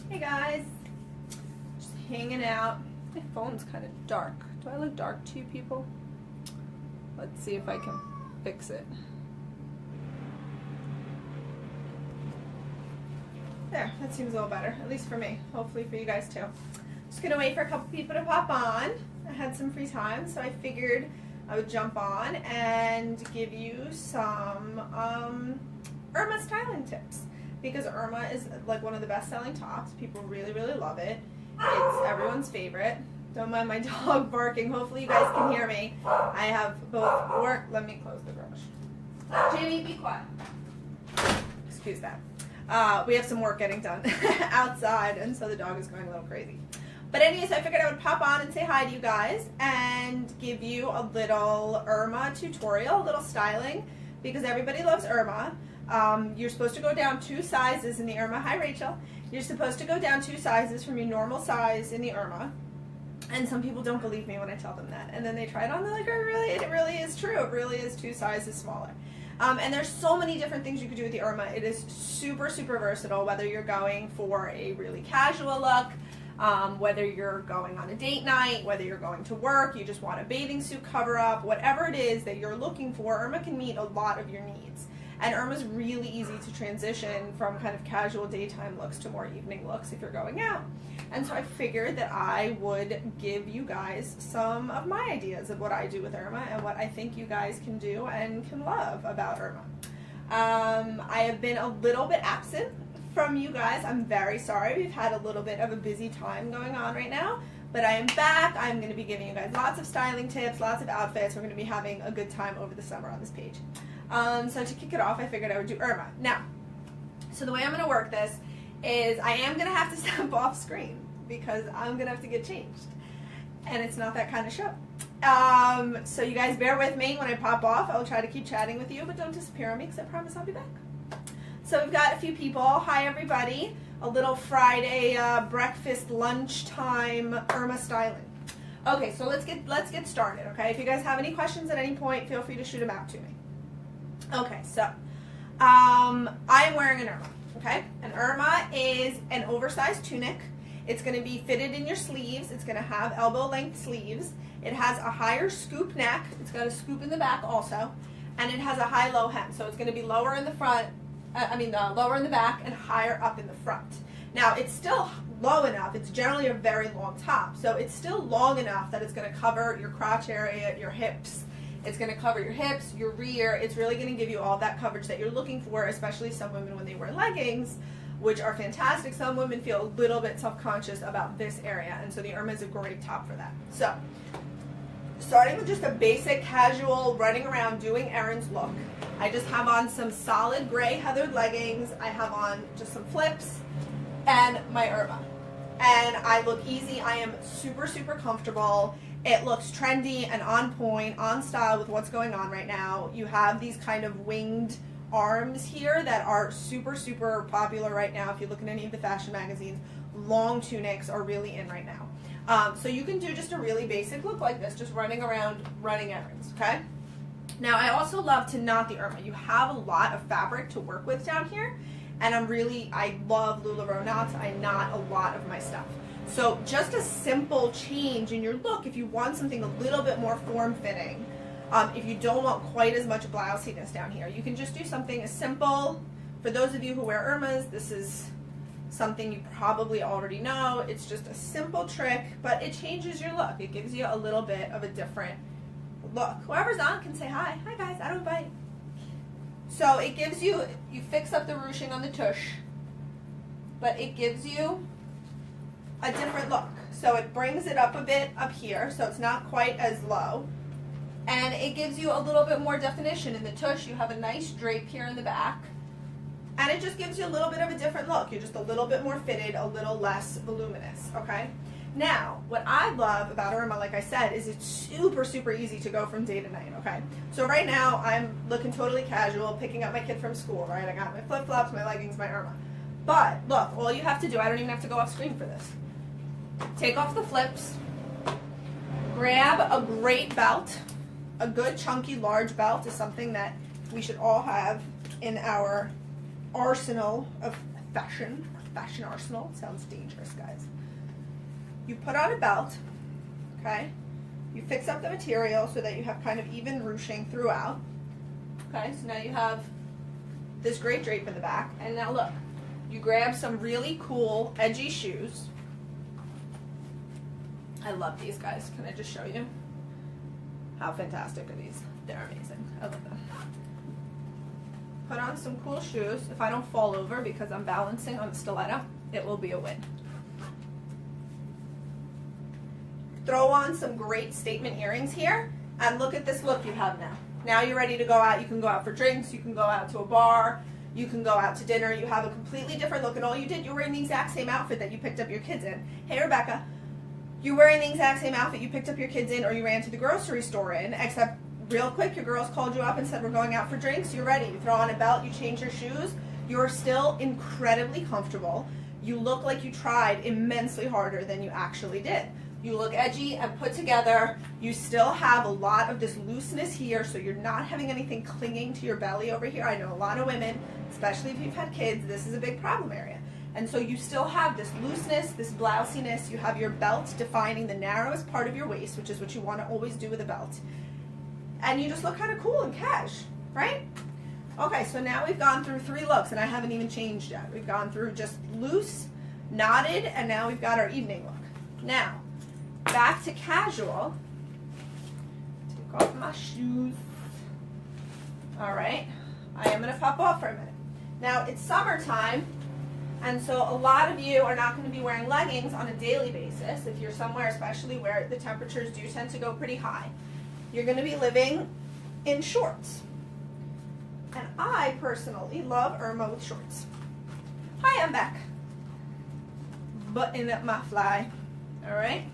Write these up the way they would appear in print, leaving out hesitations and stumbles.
Hey guys, just hanging out. My phone's kind of dark. Do I look dark to you people? Let's see if I can fix it. There, that seems a little better, at least for me. Hopefully for you guys too. Just gonna wait for a couple people to pop on. I had some free time, so I figured I would jump on and give you some Irma styling tips. Because Irma is like one of the best selling tops. People really, really love it. It's everyone's favorite. Don't mind my dog barking. Hopefully you guys can hear me. I have both work. Let me close the garage. Jamie, be quiet. Excuse that. We have some work getting done outside, and so the dog is going a little crazy. But anyways, I figured I would pop on and say hi to you guys and give you a little Irma tutorial, a little styling, because everybody loves Irma. You're supposed to go down 2 sizes in the Irma. Hi, Rachel. You're supposed to go down 2 sizes from your normal size in the Irma. And some people don't believe me when I tell them that. And then they try it on, they're like, oh, really? It really is true. It really is 2 sizes smaller. And there's so many different things you could do with the Irma. It is super, super versatile, whether you're going for a really casual look, whether you're going on a date night, whether you're going to work, you just want a bathing suit cover up, whatever it is that you're looking for, Irma can meet a lot of your needs. And Irma's really easy to transition from kind of casual daytime looks to more evening looks if you're going out. And so I figured that I would give you guys some of my ideas of what I do with Irma and what I think you guys can do and can love about Irma. I have been a little bit absent from you guys. I'm very sorry. We've had a little bit of a busy time going on right now. But I am back. I'm going to be giving you guys lots of styling tips, lots of outfits. We're going to be having a good time over the summer on this page. So to kick it off, I figured I would do Irma. Now, so the way I'm going to work this is I am going to have to step off screen because I'm going to have to get changed. And it's not that kind of show. So you guys bear with me when I pop off. I'll try to keep chatting with you, but don't disappear on me because I promise I'll be back. So we've got a few people. Hi, everybody. A little Friday breakfast, lunchtime Irma styling. Okay, so let's get started, okay? If you guys have any questions at any point, feel free to shoot them out to me. Okay, so I am wearing an Irma, okay? An Irma is an oversized tunic. It's going to be fitted in your sleeves. It's going to have elbow-length sleeves. It has a higher scoop neck. It's got a scoop in the back also. And it has a high-low hem. So it's going to be lower in the front, lower in the back and higher up in the front. Now, it's still low enough. It's generally a very long top. So it's still long enough that it's going to cover your crotch area, your hips. It's going to cover your hips, your rear. It's really going to give you all that coverage that you're looking for, especially some women when they wear leggings, which are fantastic. Some women feel a little bit self-conscious about this area, and so the Irma is a great top for that. So, starting with just a basic casual running around doing errands look, I just have on some solid gray heathered leggings. I have on just some flips and my Irma. And I look easy. I am super, super comfortable. It looks trendy and on point, on style with what's going on right now. You have these kind of winged arms here that are super, super popular right now. If you look in any of the fashion magazines, long tunics are really in right now. So you can do just a really basic look like this, just running around, running errands, okay? Now, I also love to knot the Irma. You have a lot of fabric to work with down here, and I love Lularoe knots. I knot a lot of my stuff. So just a simple change in your look, if you want something a little bit more form-fitting, if you don't want quite as much blousiness down here, you can just do something as simple. For those of you who wear Irmas, this is something you probably already know. It's just a simple trick, but it changes your look. It gives you a little bit of a different look. Whoever's on can say hi. Hi guys, I don't bite. So it gives you fix up the ruching on the tush, but it gives you a different look. So it brings it up a bit up here, so it's not quite as low. And it gives you a little bit more definition in the tush. You have a nice drape here in the back. And it just gives you a little bit of a different look. You're just a little bit more fitted, a little less voluminous, okay? Now, what I love about Irma, like I said, is it's super, super easy to go from day to night, okay? So right now, I'm looking totally casual, picking up my kid from school, right? I got my flip-flops, my leggings, my Irma. But, look, all you have to do, I don't even have to go off screen for this. Take off the flips, grab a great belt. A good, chunky, large belt is something that we should all have in our arsenal of fashion. fashion arsenal. It sounds dangerous, guys. You put on a belt, okay? You fix up the material so that you have kind of even ruching throughout. Okay, so now you have this great drape in the back. And now look, you grab some really cool, edgy shoes. I love these, guys. Can I just show you how fantastic are these? They're amazing. I love them. Put on some cool shoes. If I don't fall over because I'm balancing on the stiletto, it will be a win. Throw on some great statement earrings here, and look at this look you have now. Now you're ready to go out. You can go out for drinks, you can go out to a bar, you can go out to dinner. You have a completely different look, and all you did, you're wearing the exact same outfit that you picked up your kids in. Hey, Rebecca, you're wearing the exact same outfit you picked up your kids in or you ran to the grocery store in, except real quick, your girls called you up and said, we're going out for drinks. You're ready. You throw on a belt, you change your shoes. You're still incredibly comfortable. You look like you tried immensely harder than you actually did. You look edgy and put together. You still have a lot of this looseness here, so you're not having anything clinging to your belly over here. I know a lot of women, especially if you've had kids, this is a big problem area. And so you still have this looseness, this blousiness. You have your belt defining the narrowest part of your waist, which is what you want to always do with a belt. And you just look kind of cool and cash, right? Okay, so now we've gone through 3 looks, and I haven't even changed yet. We've gone through just loose, knotted, and now we've got our evening look. Now, back to casual. Take off my shoes. All right, I am going to pop off for a minute. Now, it's summertime, and so a lot of you are not going to be wearing leggings on a daily basis. If you're somewhere, especially where the temperatures do tend to go pretty high, you're going to be living in shorts. And I personally love Irma with shorts. Hi, I'm back. Button up my fly. All right.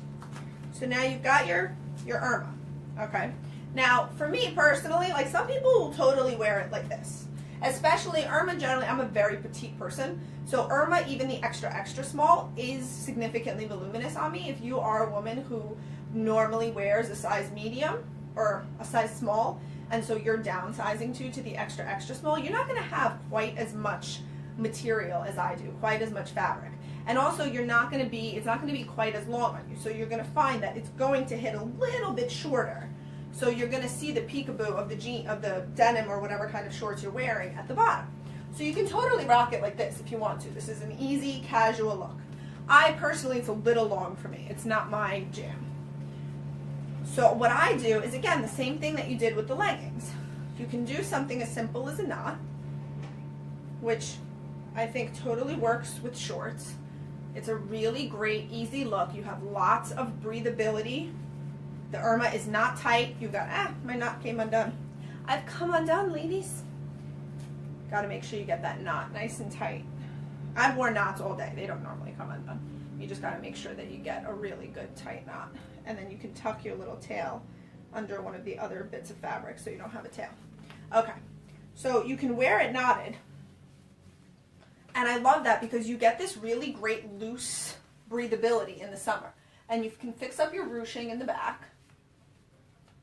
So now you've got your Irma. Okay. Now, for me personally, like some people will totally wear it like this. Especially Irma generally, I'm a very petite person. So Irma, even the extra, extra small, is significantly voluminous on me. If you are a woman who normally wears a size medium or a size small, and so you're downsizing to the extra, extra small, you're not going to have quite as much material as I do, quite as much fabric. And also it's not going to be quite as long on you. So you're going to find that it's going to hit a little bit shorter. So you're going to see the peekaboo of the denim or whatever kind of shorts you're wearing at the bottom. So you can totally rock it like this if you want to. This is an easy, casual look. I personally, it's a little long for me. It's not my jam. So what I do is, again, the same thing that you did with the leggings. You can do something as simple as a knot, which I think totally works with shorts. It's a really great, easy look. You have lots of breathability. The Irma is not tight. You've got, my knot came undone. I've come undone, ladies. Got to make sure you get that knot nice and tight. I've worn knots all day. They don't normally come undone. You just got to make sure that you get a really good tight knot. And then you can tuck your little tail under one of the other bits of fabric so you don't have a tail. Okay, so you can wear it knotted. And I love that because you get this really great loose breathability in the summer. And you can fix up your ruching in the back.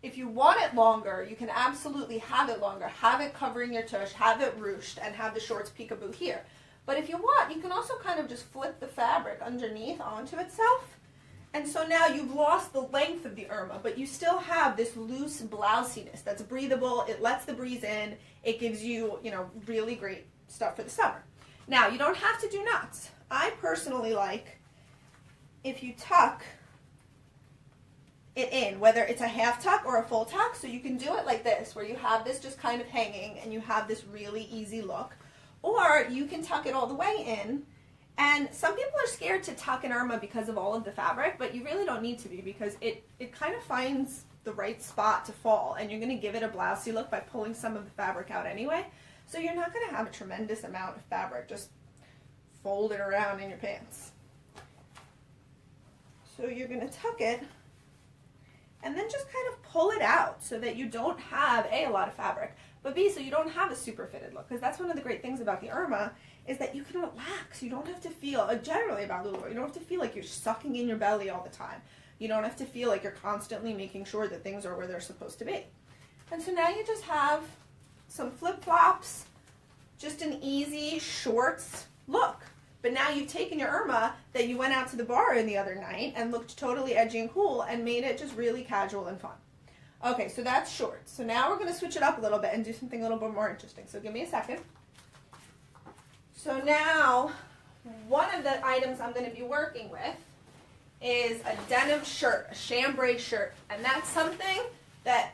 If you want it longer, you can absolutely have it longer. Have it covering your tush, have it ruched, and have the shorts peekaboo here. But if you want, you can also kind of just flip the fabric underneath onto itself. And so now you've lost the length of the Irma, but you still have this loose blousiness that's breathable. It lets the breeze in. It gives you, really great stuff for the summer. Now, you don't have to do knots. I personally like if you tuck it in, whether it's a half tuck or a full tuck. So you can do it like this, where you have this just kind of hanging and you have this really easy look. Or you can tuck it all the way in. And some people are scared to tuck an Irma because of all of the fabric, but you really don't need to be, because it kind of finds the right spot to fall, and you're going to give it a blousey look by pulling some of the fabric out anyway. So you're not going to have a tremendous amount of fabric just folded around in your pants. So you're going to tuck it and then just kind of pull it out so that you don't have A, a lot of fabric, but B, so you don't have a super fitted look, because that's one of the great things about the Irma is that you can relax. You don't have to feel, generally about Lularoe, you don't have to feel like you're sucking in your belly all the time. You don't have to feel like you're constantly making sure that things are where they're supposed to be. And so now you just have some flip-flops, just an easy shorts look. But now you've taken your Irma that you went out to the bar in the other night and looked totally edgy and cool and made it just really casual and fun. Okay, so that's shorts. So now we're going to switch it up a little bit and do something a little bit more interesting. So give me a second. So now, one of the items I'm going to be working with is a denim shirt, a chambray shirt. And that's something that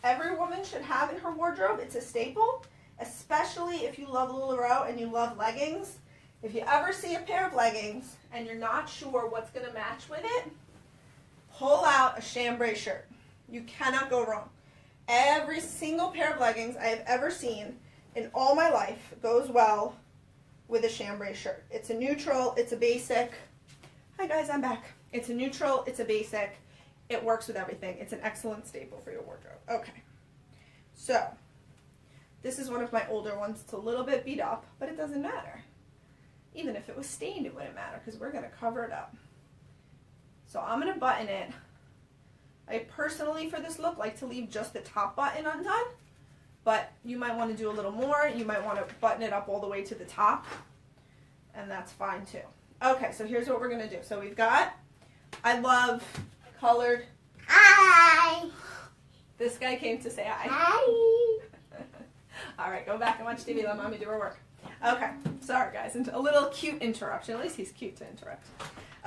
every woman should have in her wardrobe. It's a staple, especially if you love Lularoe and you love leggings. If you ever see a pair of leggings and you're not sure what's going to match with it, pull out a chambray shirt. You cannot go wrong. Every single pair of leggings I have ever seen in all my life goes well with a chambray shirt. It's a neutral, it's a basic. Hi guys, I'm back. It's a neutral, it's a basic. It works with everything. It's an excellent staple for your wardrobe. Okay, so this is one of my older ones. It's a little bit beat up, but it doesn't matter. Even if it was stained, it wouldn't matter because we're going to cover it up. So I'm going to button it. I personally, for this look, like to leave just the top button undone, but you might want to do a little more. You might want to button it up all the way to the top, and that's fine too. Okay, so here's what we're going to do. So we've got, I love colored. Hi. This guy came to say hi. Hi. All right, go back and watch TV. Let mommy do her work. Okay, sorry guys, a little cute interruption. At least he's cute to interrupt.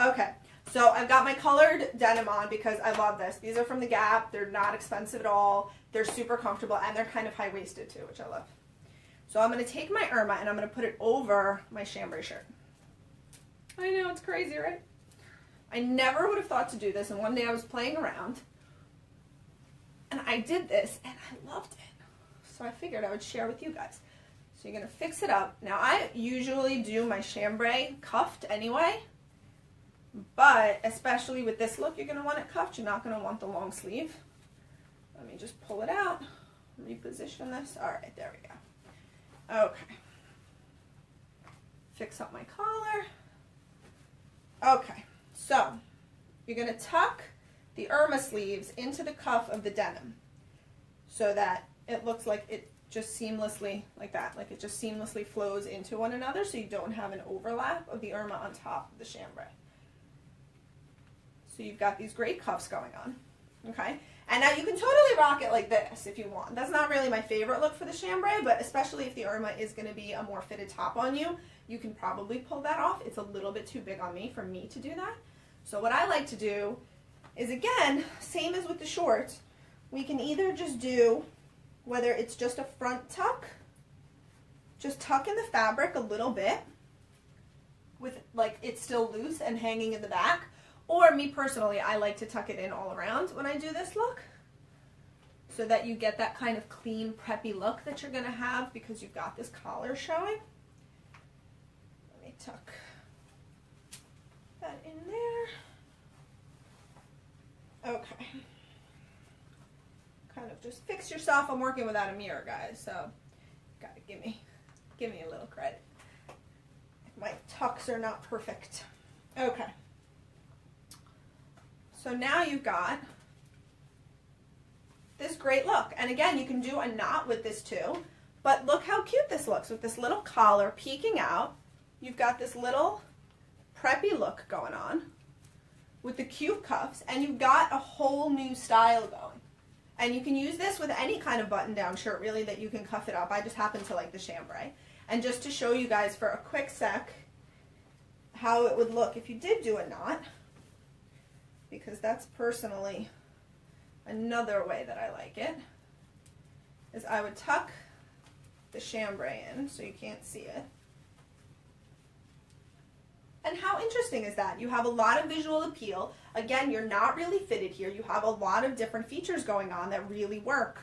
Okay, so I've got my colored denim on because I love this. These are from the Gap. They're not expensive at all. They're super comfortable and they're kind of high-waisted too, which I love. So I'm going to take my Irma and I'm going to put it over my chambray shirt. I know, it's crazy, right? I never would have thought to do this, and one day I was playing around and I did this and I loved it. So I figured I would share with you guys. So you're going to fix it up. Now I usually do my chambray cuffed anyway, but especially with this look, you're going to want it cuffed. You're not going to want the long sleeve. Let me just pull it out, reposition this. All right, there we go. Okay. Fix up my collar. Okay, so you're going to tuck the Irma sleeves into the cuff of the denim so that it looks like it just seamlessly, like that, like it just seamlessly flows into one another so you don't have an overlap of the Irma on top of the chambray. So you've got these great cuffs going on, okay? And now you can totally rock it like this if you want. That's not really my favorite look for the chambray, but especially if the Irma is going to be a more fitted top on you, you can probably pull that off. It's a little bit too big on me for me to do that. So what I like to do is, again, same as with the shorts, we can either just do, whether it's just a front tuck, just tuck in the fabric a little bit with like it's still loose and hanging in the back, or me personally, I like to tuck it in all around when I do this look so that you get that kind of clean, preppy look that you're going to have because you've got this collar showing. Let me tuck that in there. Okay. Kind of just fix yourself. I'm working without a mirror, guys, so gotta give me a little credit if my tucks are not perfect. Okay, so now you've got this great look, and again, you can do a knot with this too, but look how cute this looks with this little collar peeking out. You've got this little preppy look going on with the cute cuffs, and you've got a whole new style going. And you can use this with any kind of button-down shirt, really, that you can cuff it up. I just happen to like the chambray. And just to show you guys for a quick sec how it would look if you did do a knot, because that's personally another way that I like it, is I would tuck the chambray in so you can't see it. And how interesting is that? You have a lot of visual appeal. Again, you're not really fitted here. You have a lot of different features going on that really work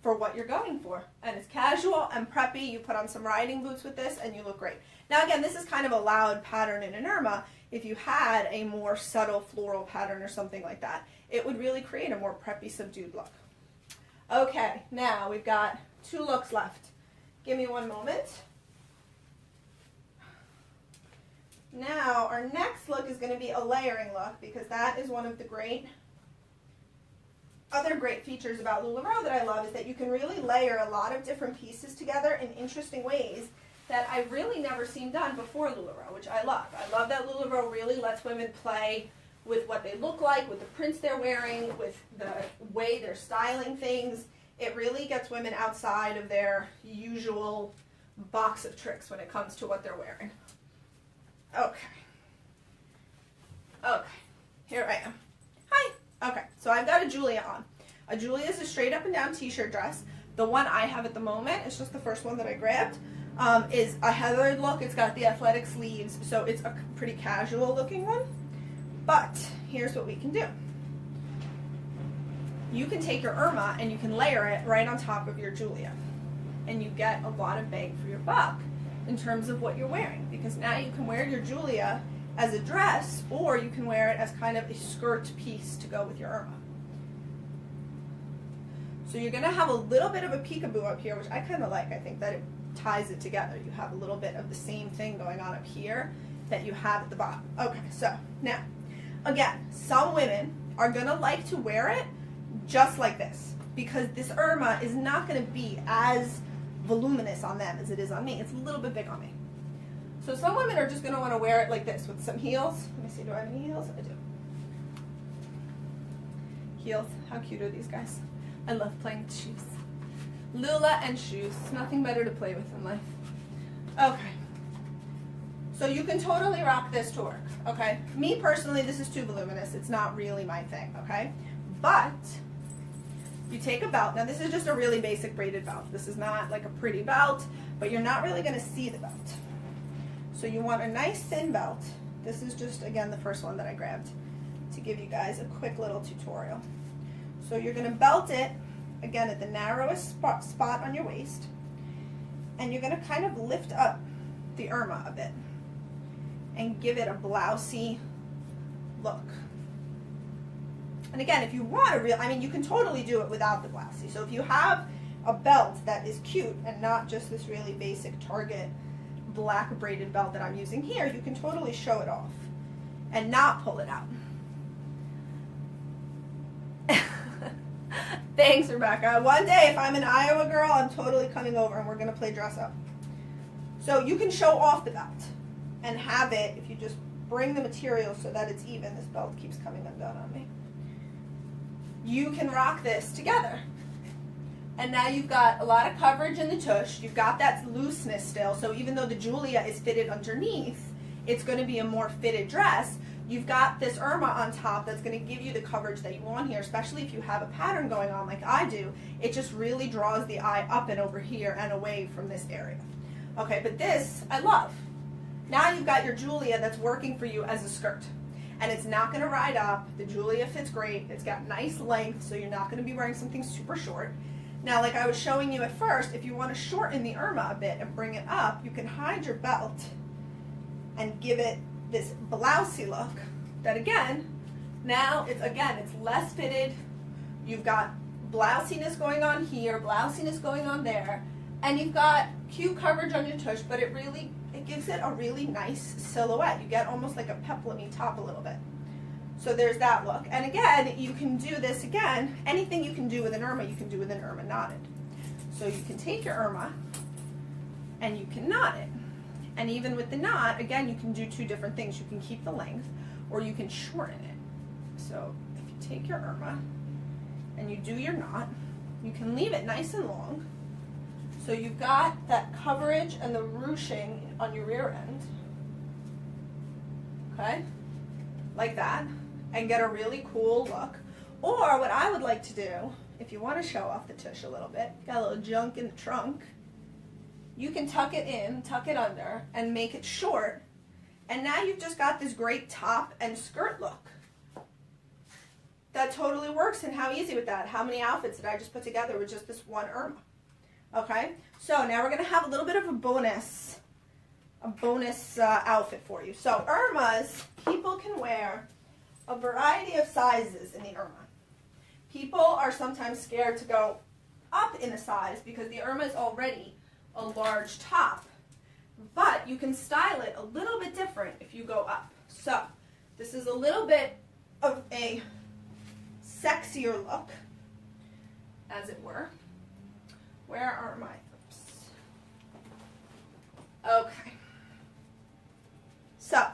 for what you're going for. And it's casual and preppy. You put on some riding boots with this and you look great. Now again, this is kind of a loud pattern in an Irma. If you had a more subtle floral pattern or something like that, it would really create a more preppy, subdued look. Okay, now we've got 2 looks left. Give me one moment. Now, our next look is going to be a layering look because that is one of the other great features about Lularoe that I love is that you can really layer a lot of different pieces together in interesting ways that I really never seen done before Lularoe, which I love. I love that Lularoe really lets women play with what they look like, with the prints they're wearing, with the way they're styling things. It really gets women outside of their usual box of tricks when it comes to what they're wearing. Okay. Okay, here I am. Hi. Okay, so I've got a Julia on. A Julia is a straight up and down t-shirt dress. The one I have at the moment, it's just the first one that I grabbed, is a heathered look. It's got the athletic sleeves, so it's a pretty casual looking one. But here's what we can do. You can take your Irma and you can layer it right on top of your Julia. And you get a lot of bang for your buck in terms of what you're wearing. Because now you can wear your Julia as a dress, or you can wear it as kind of a skirt piece to go with your Irma. So you're going to have a little bit of a peekaboo up here, which I kind of like. I think that it ties it together. You have a little bit of the same thing going on up here that you have at the bottom. Okay, so now, again, some women are going to like to wear it just like this, because this Irma is not going to be as voluminous on them as it is on me. It's a little bit big on me. So some women are just going to want to wear it like this with some heels. Let me see, do I have any heels? I do. Heels, how cute are these guys? I love playing with shoes. Lula and shoes, nothing better to play with in life. Okay. So you can totally rock this to work, okay? Me personally, this is too voluminous. It's not really my thing, okay? But you take a belt. Now this is just a really basic braided belt. This is not like a pretty belt, but you're not really going to see the belt. So you want a nice thin belt. This is just, again, the first one that I grabbed to give you guys a quick little tutorial. So you're going to belt it, again, at the narrowest spot on your waist. And you're going to kind of lift up the Irma a bit and give it a blousey look. And again, if you want a real, I mean, you can totally do it without the blousey. So if you have a belt that is cute and not just this really basic Target black braided belt that I'm using here, you can totally show it off and not pull it out. Thanks, Rebecca. One day, if I'm an Iowa girl, I'm totally coming over and we're going to play dress up. So you can show off the belt and have it, if you just bring the material so that it's even. This belt keeps coming undone on me. You can rock this together. And now you've got a lot of coverage in the tush. You've got that looseness still. So even though the Julia is fitted underneath, it's going to be a more fitted dress. You've got this Irma on top that's going to give you the coverage that you want here, especially if you have a pattern going on like I do. It just really draws the eye up and over here and away from this area. Okay, but this I love. Now you've got your Julia that's working for you as a skirt. And it's not going to ride up. The Julia fits great. It's got nice length, so you're not going to be wearing something super short. Now, like I was showing you at first, if you want to shorten the Irma a bit and bring it up, you can hide your belt and give it this blousey look that, again, now it's less fitted. You've got blousiness going on here, blousiness going on there, and you've got cute coverage on your tush, but it gives it a really nice silhouette. You get almost like a peplum-y top a little bit. So there's that look. And again, you can do this again. Anything you can do with an Irma, you can do with an Irma knotted. So you can take your Irma and you can knot it. And even with the knot, again, you can do two different things. You can keep the length or you can shorten it. So if you take your Irma and you do your knot, you can leave it nice and long. So you've got that coverage and the ruching on your rear end. Okay? Like that. And get a really cool look. Or what I would like to do, if you want to show off the tush a little bit, got a little junk in the trunk, you can tuck it in, tuck it under, and make it short. And now you've just got this great top and skirt look. That totally works, and how easy with that? How many outfits did I just put together with just this one Irma? Okay, so now we're going to have a little bit of a bonus outfit for you. So Irmas, people can wear a variety of sizes in the Irma. People are sometimes scared to go up in a size because the Irma is already a large top, but you can style it a little bit different if you go up. So this is a little bit of a sexier look, as it were. Where are my, oops. Okay. So,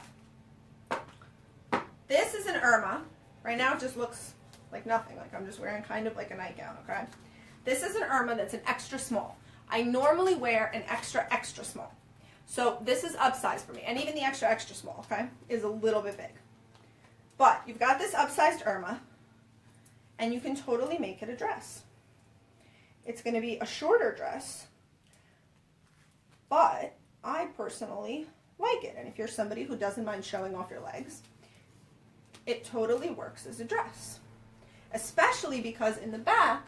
this is an Irma. Right now it just looks like nothing, like I'm just wearing kind of like a nightgown, okay? This is an Irma that's an extra small. I normally wear an extra, extra small. So this is upsized for me, and even the extra, extra small, okay, is a little bit big. But you've got this upsized Irma, and you can totally make it a dress. It's going to be a shorter dress, but I personally like it. And if you're somebody who doesn't mind showing off your legs, it totally works as a dress. Especially because in the back,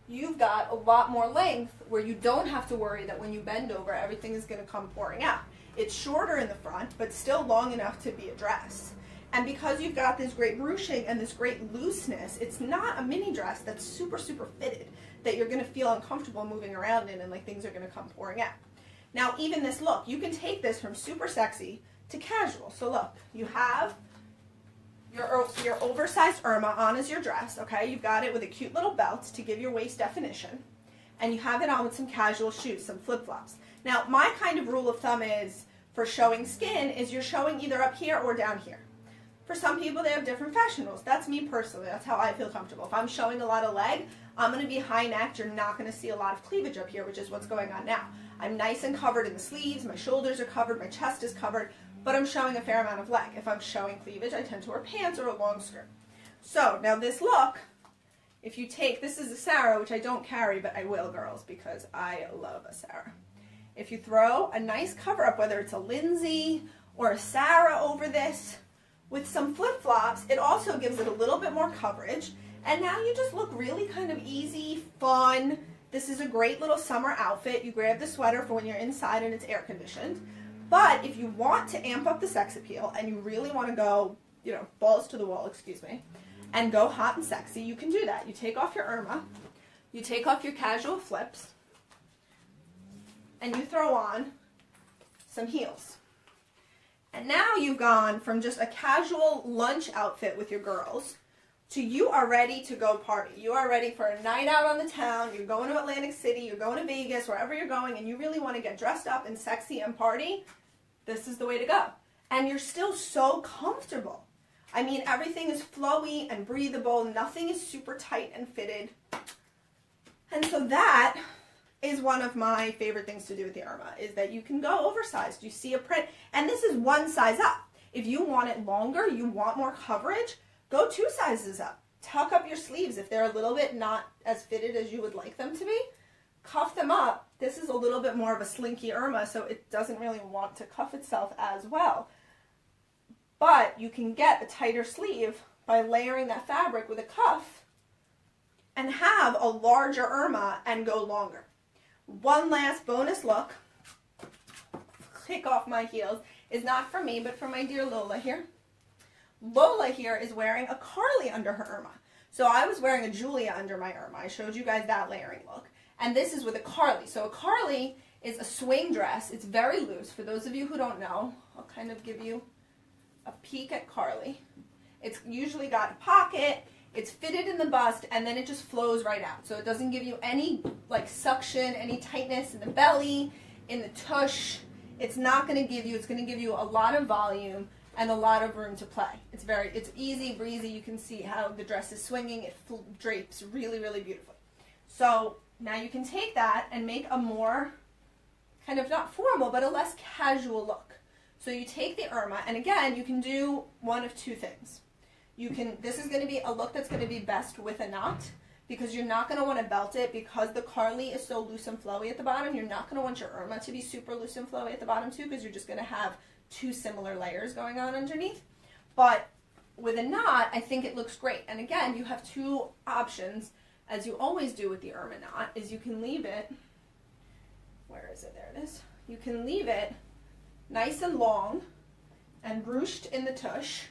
you've got a lot more length where you don't have to worry that when you bend over, everything is going to come pouring out. It's shorter in the front, but still long enough to be a dress. And because you've got this great ruching and this great looseness, it's not a mini dress that's super, super fitted that you're going to feel uncomfortable moving around in and like things are going to come pouring out. Now, even this look, you can take this from super sexy to casual. So look, you have your oversized Irma on as your dress, okay? You've got it with a cute little belt to give your waist definition. And you have it on with some casual shoes, some flip-flops. Now, my kind of rule of thumb is, for showing skin, is you're showing either up here or down here. For some people, they have different fashion rules. That's me personally. That's how I feel comfortable. If I'm showing a lot of leg, I'm going to be high-necked. You're not going to see a lot of cleavage up here, which is what's going on now. I'm nice and covered in the sleeves. My shoulders are covered. My chest is covered. But I'm showing a fair amount of leg. If I'm showing cleavage, I tend to wear pants or a long skirt. So, now this look, if you take, this is a Sarah, which I don't carry, but I will, girls, because I love a Sarah. If you throw a nice cover-up, whether it's a Lindsay or a Sarah over this, with some flip-flops, it also gives it a little bit more coverage. And now you just look really kind of easy, fun. This is a great little summer outfit. You grab the sweater for when you're inside and it's air-conditioned. But if you want to amp up the sex appeal and you really want to go, you know, balls to the wall, excuse me, and go hot and sexy, you can do that. You take off your Irma, you take off your casual flips, and you throw on some heels. And now you've gone from just a casual lunch outfit with your girls to you are ready to go party. You are ready for a night out on the town. You're going to Atlantic City, you're going to Vegas, wherever you're going, and you really want to get dressed up and sexy and party. This is the way to go. And you're still so comfortable. I mean, everything is flowy and breathable. Nothing is super tight and fitted. And so that is one of my favorite things to do with the Irma, is that you can go oversized. You see a print, and this is one size up. If you want it longer, you want more coverage, go 2 sizes up. Tuck up your sleeves if they're a little bit not as fitted as you would like them to be. Cuff them up. This is a little bit more of a slinky Irma, so it doesn't really want to cuff itself as well. But you can get a tighter sleeve by layering that fabric with a cuff and have a larger Irma and go longer. One last bonus look, take off my heels, is not for me, but for my dear Lola here. Lola here is wearing a Carly under her Irma. So I was wearing a Julia under my Irma. I showed you guys that layering look. And this is with a Carly. So a Carly is a swing dress. It's very loose. For those of you who don't know, I'll kind of give you a peek at Carly. It's usually got a pocket. It's fitted in the bust, and then it just flows right out. So it doesn't give you any like suction, any tightness in the belly, in the tush. It's not going to give you, it's going to give you a lot of volume and a lot of room to play. It's easy breezy. You can see how the dress is swinging. It drapes really, really beautifully. So now you can take that and make a more kind of not formal, but a less casual look. So you take the Irma, and again, you can do one of 2 things. This is going to be a look that's going to be best with a knot, because you're not going to want to belt it because the Carly is so loose and flowy at the bottom. You're not going to want your Irma to be super loose and flowy at the bottom too, because you're just going to have 2 similar layers going on underneath. But with a knot, I think it looks great. And again, you have 2 options, as you always do with the Irma knot, is you can leave it, where is it? There it is. You can leave it nice and long and ruched in the tush,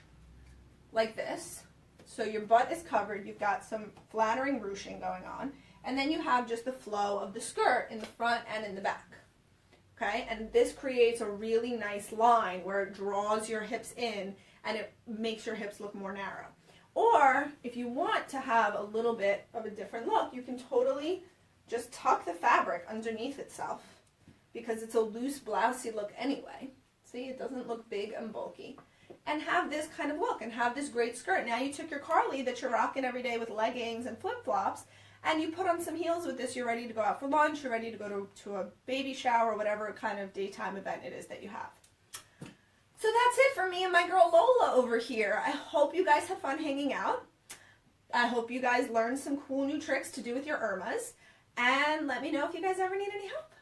like this. So your butt is covered, you've got some flattering ruching going on, and then you have just the flow of the skirt in the front and in the back. Okay, and this creates a really nice line where it draws your hips in and it makes your hips look more narrow. Or if you want to have a little bit of a different look, you can totally just tuck the fabric underneath itself because it's a loose blousey look anyway. See, it doesn't look big and bulky. And have this kind of look and have this great skirt. Now you took your Carly that you're rocking every day with leggings and flip-flops and you put on some heels with this. You're ready to go out for lunch. You're ready to go to a baby shower, whatever kind of daytime event it is that you have. So that's it for me and my girl Lola over here. I hope you guys have fun hanging out. I hope you guys learned some cool new tricks to do with your Irmas. And let me know if you guys ever need any help.